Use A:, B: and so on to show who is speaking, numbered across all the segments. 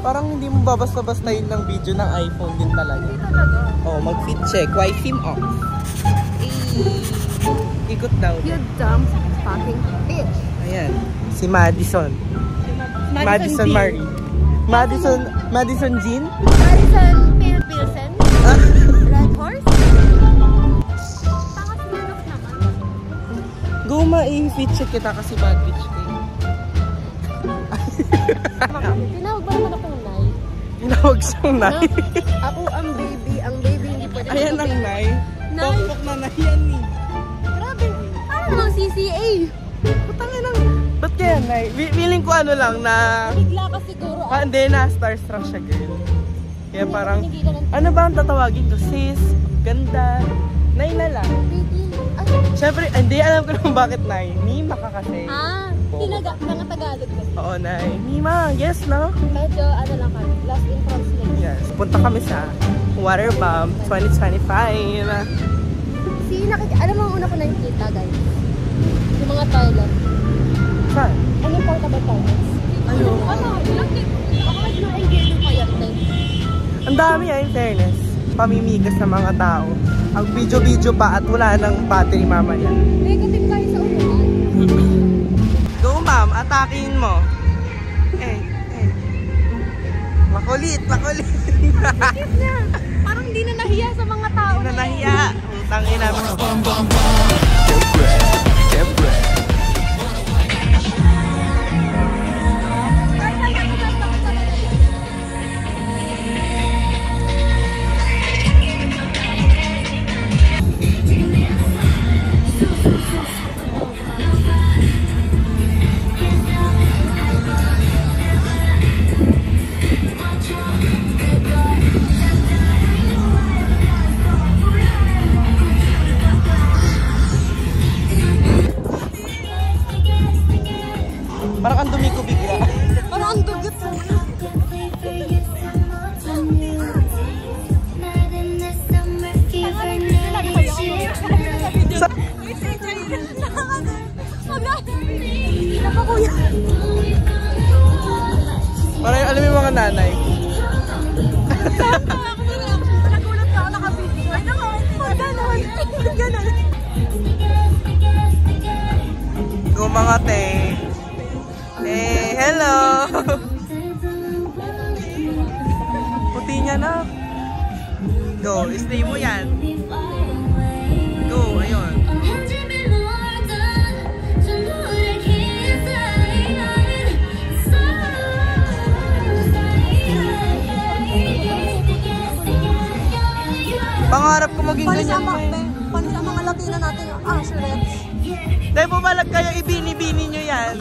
A: Parang hindi mo babasta-bastahin ng video ng iPhone din talaga.
B: Hindi talaga.
A: Oh, mag-fit check. Wi-Fi off. Ikot daw.
B: You dumb fucking bitch.
A: Ayan. Si Madison. Madison Marie. Madison Jean?
B: Madison Pilsen? Red Horse? Tangas Smirnoff naman.
A: Guma, i-fit check kita kasi bad bitch ka.
B: Tinawag ba naman akong Nay?
A: Tinawag siyang Nay?
B: Ako ang baby hindi pwede.
A: Ayan ang Nay.
B: Nay?
A: Pokpok na Nay yan eh.
B: Grabe, parang namang CCA.
A: Putangin lang. Ba't kaya Nay? Feeling ko ano lang na...
B: Bigla ka siguro.
A: Hindi na, starstruck siya girl. Kaya parang, ano ba ang tatawagin ko? Sis, ganda, Nay na lang. Siyempre, hindi alam ko naman bakit Nay. Mima ka kasi.
B: Mga Tagalog kasi.
A: Oo, Nay. Mima, yes, no?
B: Medyo, ano lang kami, lost in translation.
A: Yes. Punta kami sa Water Bomb 2025.
B: Alam mo ang una ko nakikita, guys? Yung mga toilet.
A: Saan?
B: Ano yung portable toilets?
A: Ano?
B: Ako mas na-engage pa yan,
A: Ang dami in fairness. Pamimigas ng mga tao. Ang video-video pa at wala nang battery mamaya.
B: Negative tayo sa unahan.
A: Go ma'am, atakin mo. Makulit.
B: Bakit niya? Parang hindi na nahiya sa mga tao.
A: Hindi na nahiya. Tangin namin. Parang ang dumi ko bigla.
B: Parang ang dugot mo.
A: Parang alam mo yung mga nanay.
B: Nagulat ka ako nakabibig. Ay naku, ganon.
A: Go mga te. Hello! Puti niya na. Go, stay mo yan. Go, ayun. Pangarap ko maging ganyan mo eh.
B: Paano sa mga Latina natin yung Asherets?
A: Dahil pumalag kayo, ibini-bini nyo yan.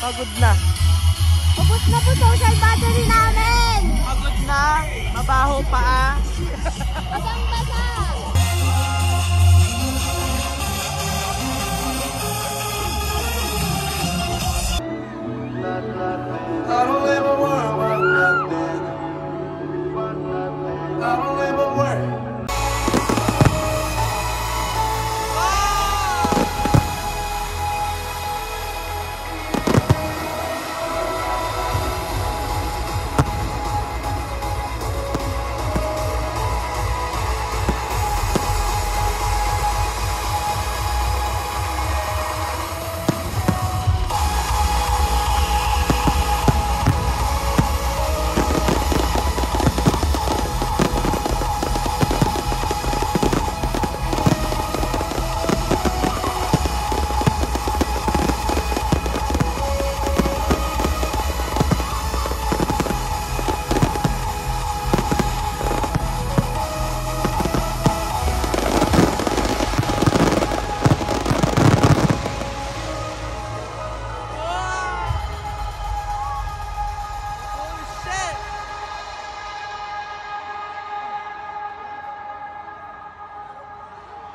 A: Pagod na.
B: Ubus na po social battery namin!
A: Pagod na. Mabaho pa
B: Basang-basa!
C: I don't live a world about nothing. I don't live a world.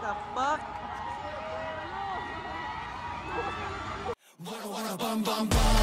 A: The fuck?
C: Bum bum bum.